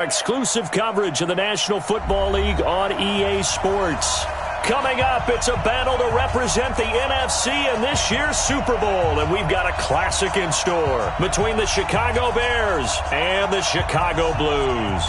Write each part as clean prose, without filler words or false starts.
Exclusive coverage of the National Football League on EA Sports. Coming up, it's a battle to represent the NFC in this year's Super Bowl, and we've got a classic in store between the Chicago Bears and the Chicago Blues.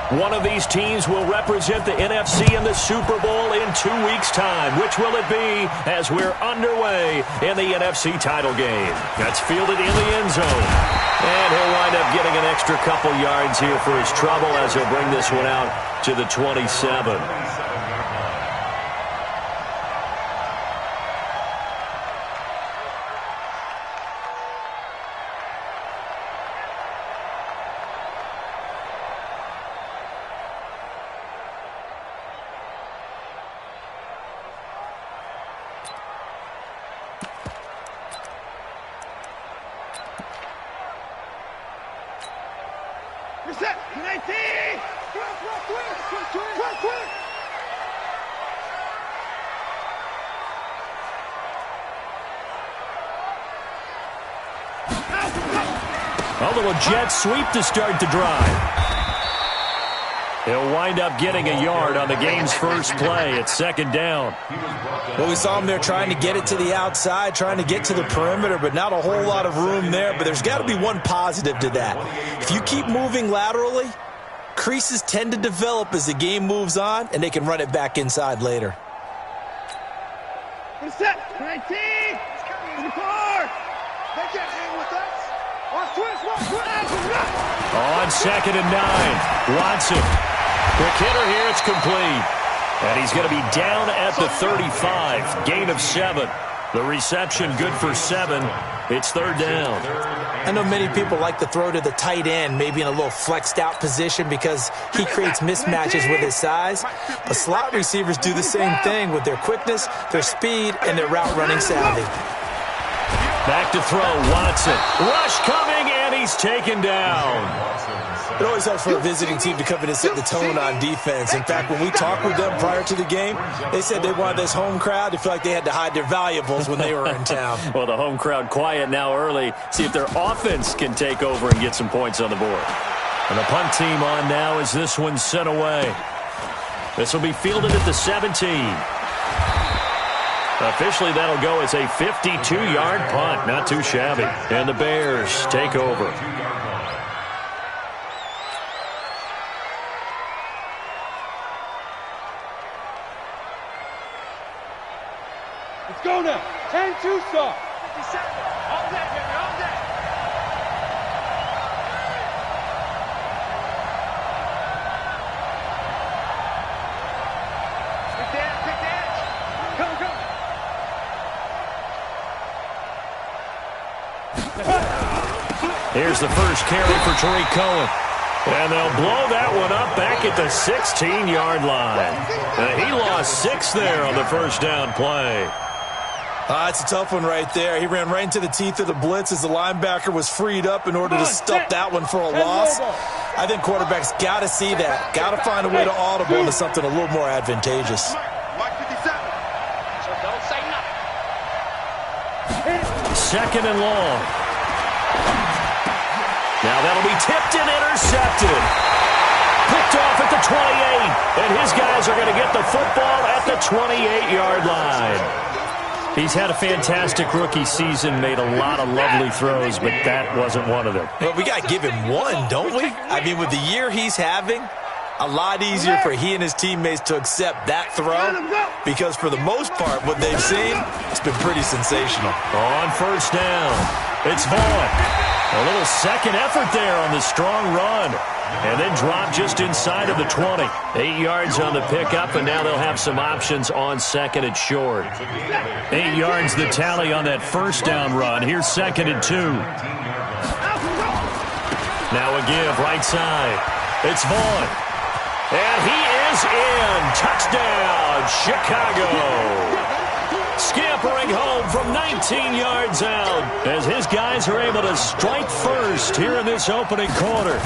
One of these teams will represent the NFC in the Super Bowl in 2 weeks' time. Which will it be as we're underway in the NFC title game? That's fielded in the end zone. And he'll wind up getting an extra couple yards here for his trouble as he'll bring this one out to the 27. A little jet sweep to start the drive. He'll wind up getting a yard on the game's first play. It's second down. Well, we saw him there trying to get it to the outside, trying to get to the perimeter, but not a whole lot of room there. But there's got to be one positive to that. If you keep moving laterally, creases tend to develop as the game moves on, and they can run it back inside later. Reset. 19. 24. They can't hang with us. On second and 9, Watson. Quick hitter here, it's complete. And he's going to be down at the 35, gain of 7. The reception good for 7. It's third down. I know many people like to throw to the tight end, maybe in a little flexed out position because he creates mismatches with his size. But slot receivers do the same thing with their quickness, their speed, and their route running savvy. Back to throw, Watson. Rush coming, and he's taken down. It always helps for a visiting team to come in and set the tone on defense. In fact, when we talked with them prior to the game, they said they wanted this home crowd to feel like they had to hide their valuables when they were in town. Well, the home crowd quiet now early. See if their offense can take over and get some points on the board. And the punt team on now as this one's sent away. This will be fielded at the 17. Officially, that'll go as a 52-yard punt. Not too shabby. And the Bears take over. Let's go now. 10-2 start. 57. All day, baby. All day. Pick the edge. Pick the edge. Come, come. Here's the first carry for Tariq Cohen. And they'll blow that one up back at the 16-yard line. He lost 6 there on the first down play. It's a tough one right there. He ran right into the teeth of the blitz as the linebacker was freed up in order to stuff that one for a loss. I think quarterbacks got to see that. Got to find a way to audible into something a little more advantageous. Second and long. Now that'll be tipped and intercepted. Picked off at the 28. And his guys are going to get the football at the 28-yard line. He's had a fantastic rookie season, made a lot of lovely throws, but that wasn't one of them. Well, we got to give him one, don't we? I mean, with the year he's having, a lot easier for he and his teammates to accept that throw because for the most part, what they've seen, it's been pretty sensational. On first down, it's Vaughn. A little second effort there on the strong run. And then drop just inside of the 20. 8 yards on the pickup, and now they'll have some options on second and short. 8 yards the tally on that first down run. Here's second and 2. Now a give right side. It's Vaughn. And he is in. Touchdown, Chicago. Scampering home from 19 yards out as his guys are able to strike first here in this opening quarter.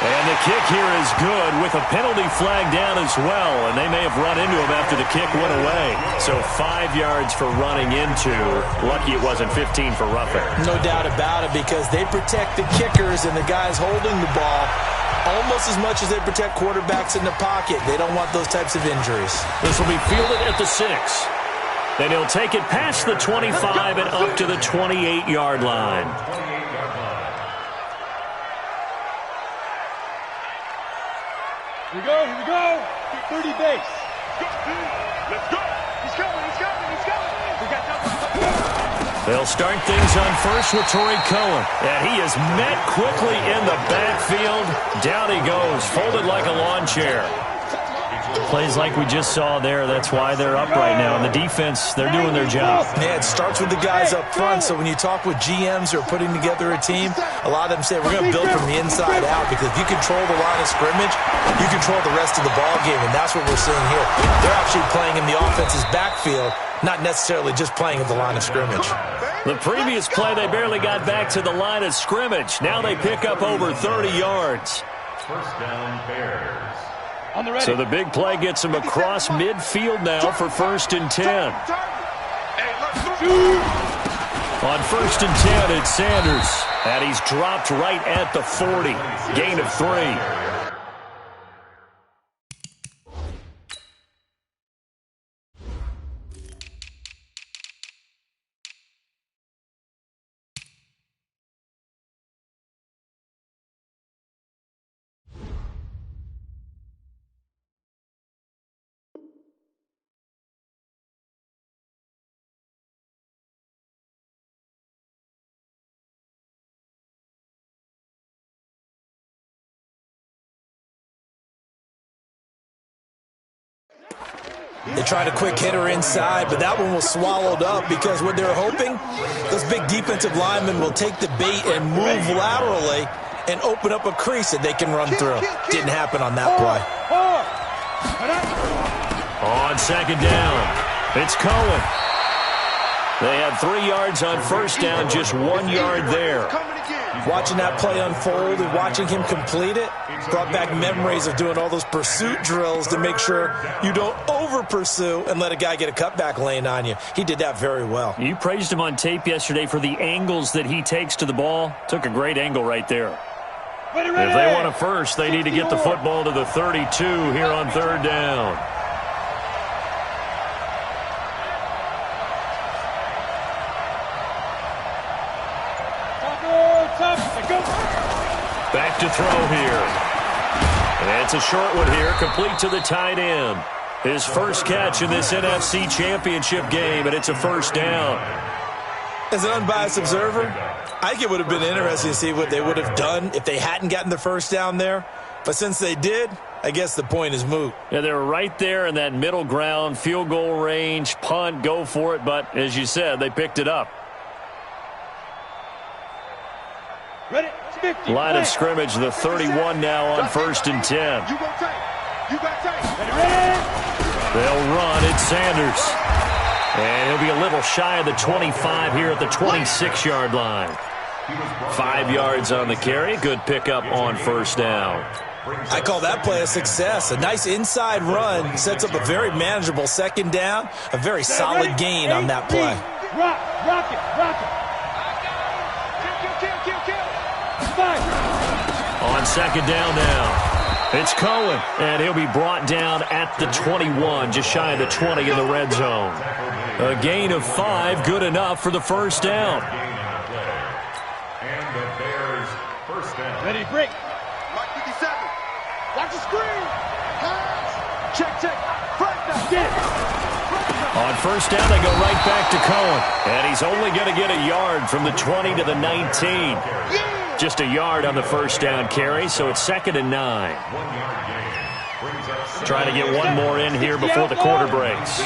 And the kick here is good with a penalty flag down as well, and they may have run into him after the kick went away. So 5 yards for running into. Lucky it wasn't 15 for roughing. No doubt about it, because they protect the kickers and the guys holding the ball almost as much as they protect quarterbacks in the pocket. They don't want those types of injuries. This will be fielded at the 6. Then he'll take it past the 25 and up to the 28-yard line. Here we go. 30 base. Let's go. He's coming. We got double. They'll start things on first with Torrey Cohen. And he is met quickly in the backfield. Down he goes, folded like a lawn chair. Plays like we just saw there. That's why they're up right now. And the defense, they're doing their job. Yeah, it starts with the guys up front. So when you talk with GMs who are putting together a team, a lot of them say, we're going to build from the inside out, because if you control the line of scrimmage, you control the rest of the ball game, and that's what we're seeing here. They're actually playing in the offense's backfield, not necessarily just playing at the line of scrimmage. The previous play, they barely got back to the line of scrimmage. Now they pick up over 30 yards. First down, Bears. So the big play gets him across midfield now for 1st and 10. On 1st and 10, it's Sanders. And he's dropped right at the 40. Gain of 3. They tried a quick hitter inside, but that one was swallowed up, because what they're hoping, those big defensive linemen will take the bait and move laterally and open up a crease that they can run through. Didn't happen on that play. On 2nd down, it's Cohen. They had 3 yards on 1st down, just 1 yard there. Watching that play unfold and watching him complete it brought back memories of doing all those pursuit drills to make sure you don't over-pursue and let a guy get a cutback lane on you. He did that very well. You praised him on tape yesterday for the angles that he takes to the ball. Took a great angle right there. If they want a first, they need to get the football to the 32 here on 3rd down. Back to throw here. And it's a short one here, complete to the tight end. His first catch in this NFC Championship game, and it's a 1st down. As an unbiased observer, I think it would have been interesting to see what they would have done if they hadn't gotten the 1st down there. But since they did, I guess the point is moot. Yeah, they were right there in that middle ground, field goal range, punt, go for it. But as you said, they picked it up. Ready? 50. Line of scrimmage, the 31 now on 1st and 10. They'll run. It's Sanders. And he'll be a little shy of the 25 here at the 26-yard line. 5 yards on the carry. Good pickup on 1st down. I call that play a success. A nice inside run sets up a very manageable 2nd down. A very solid gain on that play. Rock it. On 2nd down now, it's Cohen, and he'll be brought down at the 21, just shy of the 20 in the red zone. A gain of 5, good enough for the 1st down. And the Bears' 1st down. Ready, break. Mark 57. Watch the screen. Pass. Check. First down. Get it. On 1st down, they go right back to Cohen, and he's only going to get a yard from the 20 to the 19. Just a yard on the 1st down carry, so it's 2nd and 9. Trying to get one more in here before the quarter breaks.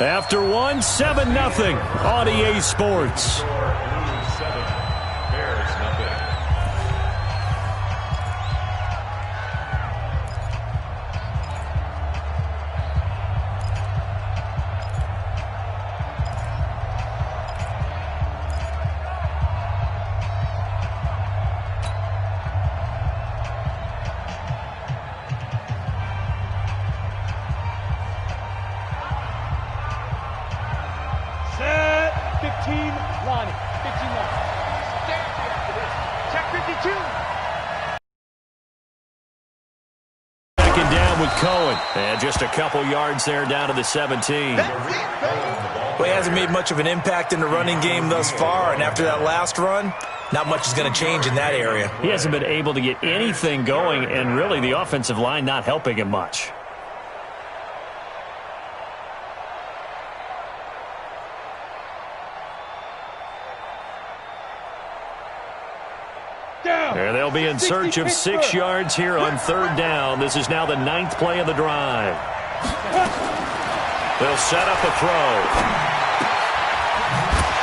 After one, 7-0 on EA Sports. Second down with Cohen. And just a couple yards there down to the 17. Well, he hasn't made much of an impact in the running game thus far, and after that last run, not much is going to change in that area. He hasn't been able to get anything going, and really the offensive line not helping him much. There they'll be in search of 6 yards here on third down. This is now the 9th play of the drive. They'll set up a throw.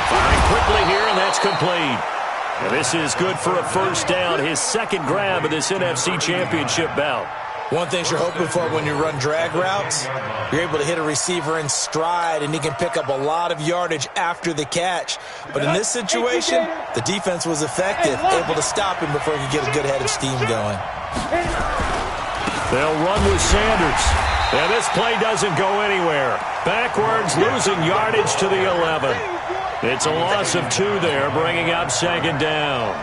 Firing quickly here, and that's complete. And this is good for a first down, his second grab of this NFC Championship bout. One thing you're hoping for when you run drag routes, you're able to hit a receiver in stride, and he can pick up a lot of yardage after the catch. But in this situation, the defense was effective, able to stop him before he could get a good head of steam going. They'll run with Sanders. And this play doesn't go anywhere. Backwards, losing yardage to the 11. It's a loss of 2 there, bringing up second down.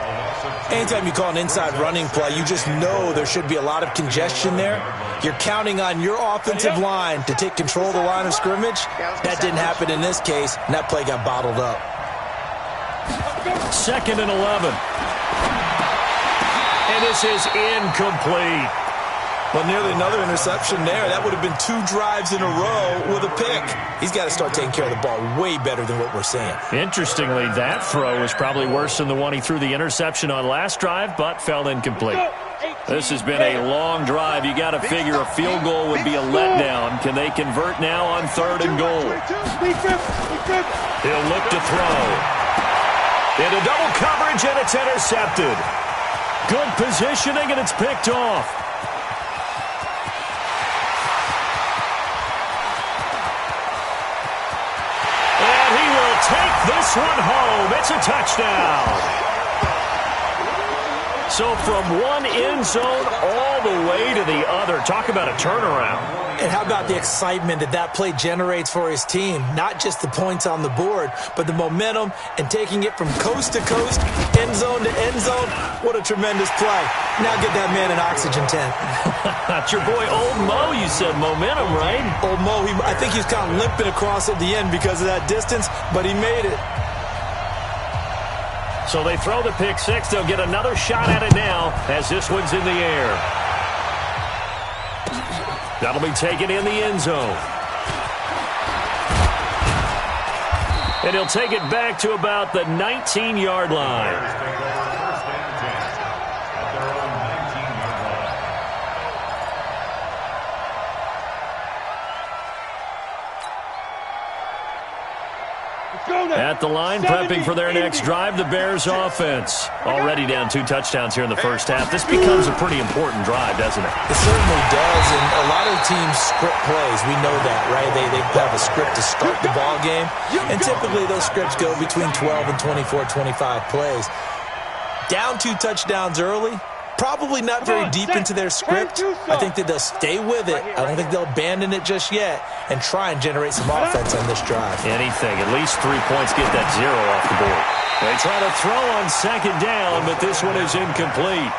Anytime you call an inside running play, you just know there should be a lot of congestion there. You're counting on your offensive line to take control of the line of scrimmage. That didn't happen in this case, and that play got bottled up. Second and 11. And this is incomplete. Well, nearly another interception there. That would have been 2 drives in a row with a pick. He's got to start taking care of the ball way better than what we're seeing. Interestingly, that throw was probably worse than the one he threw the interception on last drive, but fell incomplete. This has been a long drive. You got to figure a field goal would be a letdown. Can they convert now on third and goal? He'll look to throw. Into double coverage, and it's intercepted. Good positioning, and it's picked off. Take this one home. It's a touchdown. So from one end zone all the way to the other. Talk about a turnaround. And how about the excitement that play generates for his team? Not just the points on the board, but the momentum and taking it from coast to coast, end zone to end zone. What a tremendous play. Now get that man an oxygen tent. That's your boy Old Mo. You said momentum, right? Old Mo, I think he's kind of limping across at the end because of that distance, but he made it. So they throw the pick six. They'll get another shot at it now as this one's in the air. That'll be taken in the end zone. And he'll take it back to about the 19-yard line. At the line, prepping for their next drive, the Bears offense. Already down 2 touchdowns here in the first half. This becomes a pretty important drive, doesn't it? It certainly does, and a lot of teams script plays. We know that, right? They have a script to start the ball game, and typically those scripts go between 12 and 24, 25 plays. Down 2 touchdowns early, probably not very deep into their script. I think that they'll stay with it. I don't think they'll abandon it just yet and try and generate some offense on this drive. Anything. At least 3 points, get that 0 off the board. They try to throw on second down, but this one is incomplete.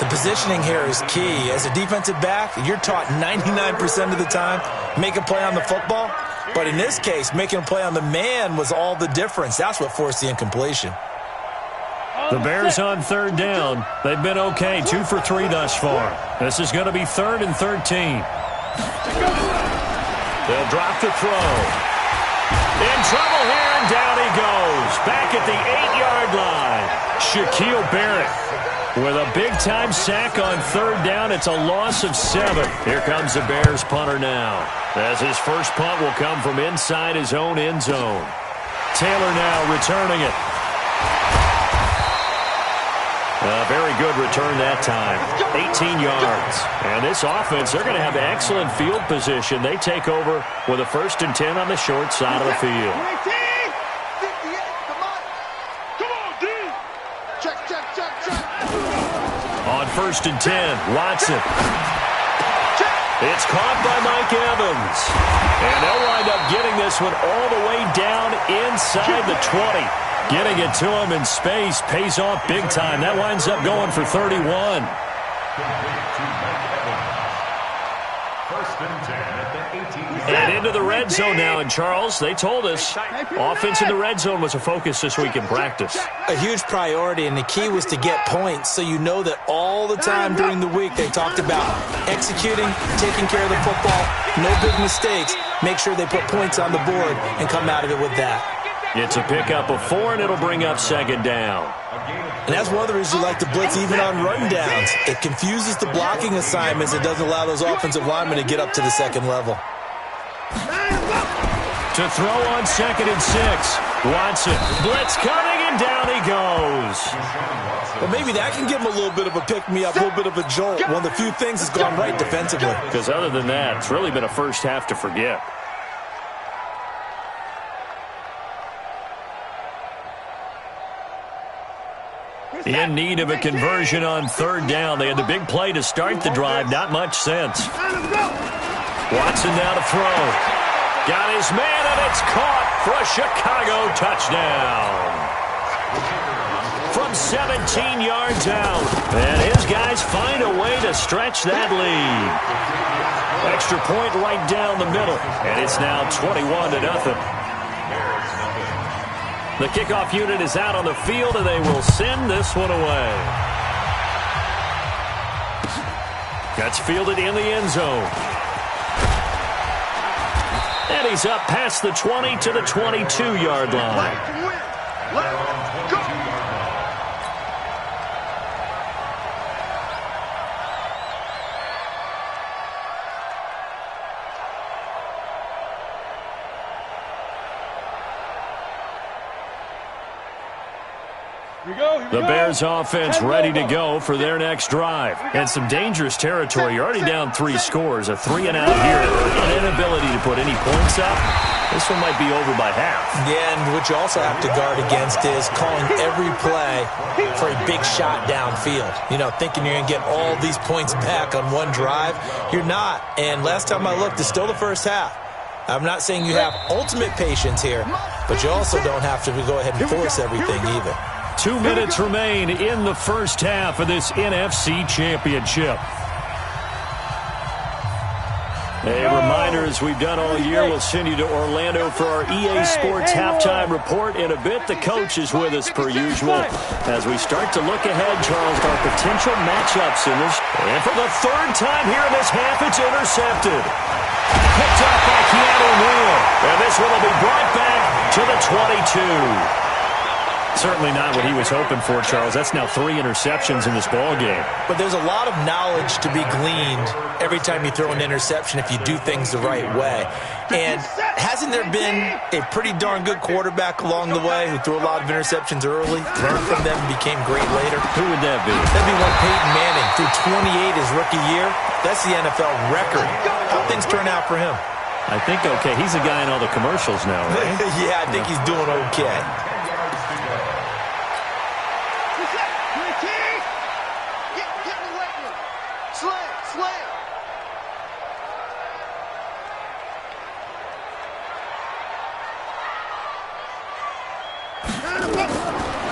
The positioning here is key. As a defensive back, you're taught 99% of the time, make a play on the football. But in this case, making a play on the man was all the difference. That's what forced the incompletion. The Bears on third down. They've been okay, 2 for 3 thus far. This is going to be 3rd and 13. They'll drop the throw. In trouble here, and down he goes. Back at the 8-yard line. Shaquille Barrett with a big-time sack on third down. It's a loss of 7. Here comes the Bears punter now, as his first punt will come from inside his own end zone. Taylor now returning it. A very good return that time. 18 yards. And this offense, they're going to have excellent field position. They take over with a 1st and 10 on the short side of the field. On 1st and 10, Watson. It's caught by Mike Evans. And they'll wind up getting this one all the way down inside the 20. Getting it to him in space pays off big time. That winds up going for 31. First and 10 at the 18. And into the red zone now. And, Charles, they told us offense in the red zone was a focus this week in practice. A huge priority, and the key was to get points. So you know that all the time during the week they talked about executing, taking care of the football, no big mistakes, make sure they put points on the board and come out of it with that. It's a pickup of 4, and it'll bring up second down. And that's one of the reasons you like to blitz even on rundowns. It confuses the blocking assignments. It doesn't allow those offensive linemen to get up to the second level. To throw on second and 6. Watson. Blitz coming, and down he goes. Well, maybe that can give him a little bit of a pick-me-up, a little bit of a jolt. One of the few things that's gone right defensively. Because other than that, it's really been a first half to forget. In need of a conversion on third down. They had the big play to start the drive. Not much sense. Watson now to throw. Got his man, and it's caught for a Chicago touchdown. From 17 yards out. And his guys find a way to stretch that lead. Extra point right down the middle. And it's now 21-0. The kickoff unit is out on the field, and they will send this one away. That's fielded in the end zone. And he's up past the 20 to the 22-yard line. Let's go. The Bears offense ready to go for their next drive. And some dangerous territory. You're already down 3 scores. A 3-and-out here. An inability to put any points up. This one might be over by half. Yeah, and what you also have to guard against is calling every play for a big shot downfield. You know, thinking you're going to get all these points back on one drive. You're not. And last time I looked, it's still the first half. I'm not saying you have ultimate patience here, but you also don't have to go ahead and force everything either. 2 minutes remain in the first half of this NFC Championship. A reminder, as we've done all year, we'll send you to Orlando for our EA Sports halftime report. In a bit, the coach is with us per usual. As we start to look ahead, Charles, our potential matchups in this. And for the third time here in this half, it's intercepted. Picked up by Keanu Neal. And this one will be brought back to the 22. Certainly not what he was hoping for, Charles. That's now 3 interceptions in this ball game. But there's a lot of knowledge to be gleaned every time you throw an interception if you do things the right way. And hasn't there been a pretty darn good quarterback along the way who threw a lot of interceptions early, learned from them, and became great later? Who would that be? That'd be one Peyton Manning. Threw 28 his rookie year. That's the NFL record. How things turn out for him? I think okay. He's a guy in all the commercials now, right? Yeah, I think he's doing okay.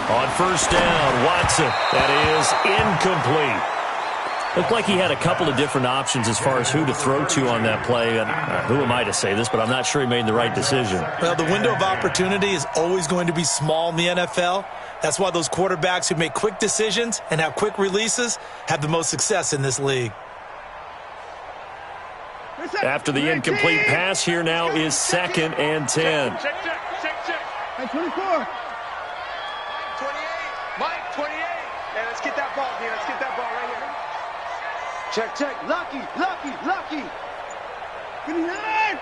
On first down, Watson. That is incomplete. Looked like he had a couple of different options as far as who to throw to on that play. And who am I to say this, but I'm not sure he made the right decision. Well, the window of opportunity is always going to be small in the NFL. That's why those quarterbacks who make quick decisions and have quick releases have the most success in this league. After the incomplete pass, here now is 2nd and 10. Check. 24. 28. Mike, 28. Yeah, let's get that ball, dude. Let's get that ball right here. Check. Lucky. 59.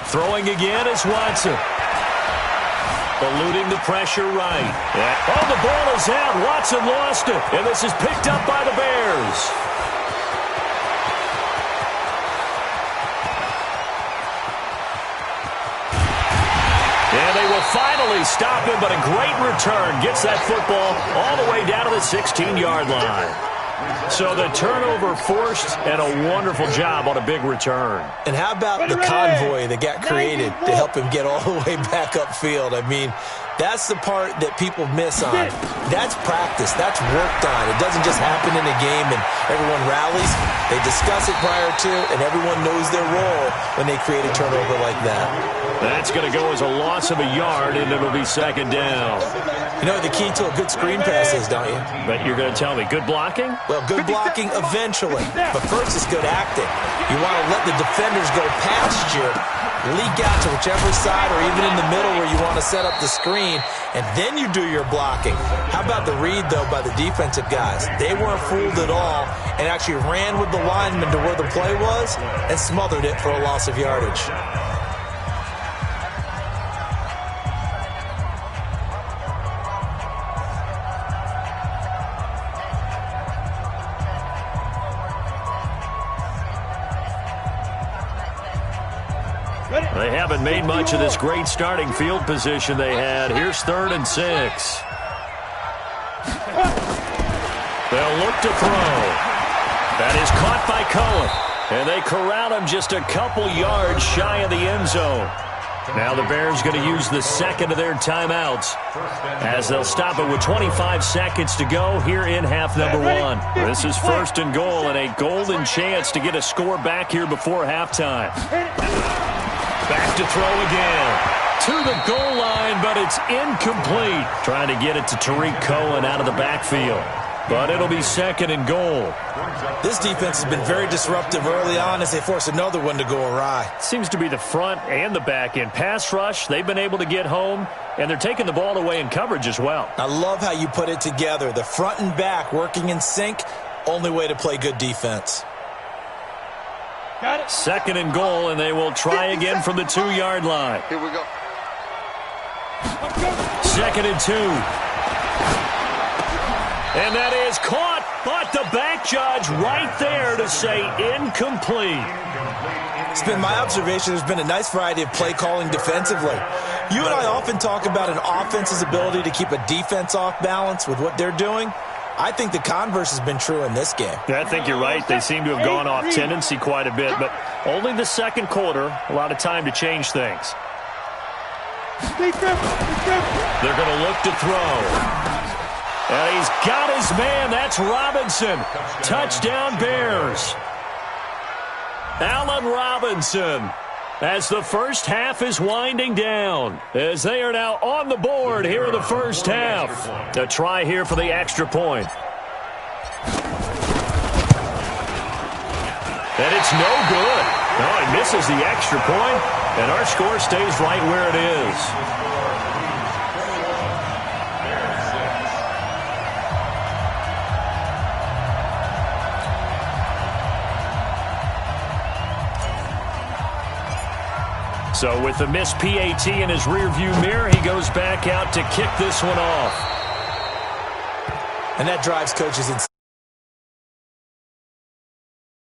Throwing again is Watson. Eluding the pressure right. Yeah. Oh, the ball is out. Watson lost it. And this is picked up by the Bears. And they will finally stop him, but a great return gets that football all the way down to the 16-yard line. So the turnover forced, and a wonderful job on a big return. And how about the convoy that got created to help him get all the way back upfield? I mean, that's the part that people miss on. That's practice. That's worked on. It doesn't just happen in a game and everyone rallies. They discuss it prior to, and everyone knows their role when they create a turnover like that. That's going to go as a loss of a yard, and it'll be second down. You know what the key to a good screen pass is, don't you? But you're going to tell me, good blocking? Well, good blocking eventually. But first is good acting. You want to let the defenders go past you, leak out to whichever side or even in the middle where you want to set up the screen, and then you do your blocking. How about the read, though, by the defensive guys? They weren't fooled at all and actually ran with the lineman to where the play was and smothered it for a loss of yardage. They haven't made much of this great starting field position they had. Here's 3rd and 6. They'll look to throw. That is caught by Cohen. And they corral him just a couple yards shy of the end zone. Now the Bears going to use the second of their timeouts as they'll stop it with 25 seconds to go here in half number 1. This is 1st and goal and a golden chance to get a score back here before halftime. Back to throw again. To the goal line, but it's incomplete. Trying to get it to Tariq Cohen out of the backfield. But it'll be 2nd and goal. This defense has been very disruptive early on as they force another one to go awry. Seems to be the front and the back end. Pass rush, they've been able to get home, and they're taking the ball away in coverage as well. I love how you put it together. The front and back working in sync, only way to play good defense. Got it. 2nd and goal, and they will try again from the 2-yard line. Here we go. 2nd and 2. And that is caught, but the back judge right there to say incomplete. It's been my observation there's been a nice variety of play calling defensively. You and I often talk about an offense's ability to keep a defense off balance with what they're doing. I think the converse has been true in this game. Yeah, I think you're right. They seem to have gone off tendency quite a bit, but only the second quarter, a lot of time to change things. They're going to look to throw. And he's got his man. That's Robinson. Touchdown, Bears. Allen Robinson, as the first half is winding down, as they are now on the board here in the first half. A try here for the extra point. And it's no good. No, he misses the extra point, and our score stays right where it is. So with the missed PAT in his rearview mirror, he goes back out to kick this one off. And that drives coaches insane.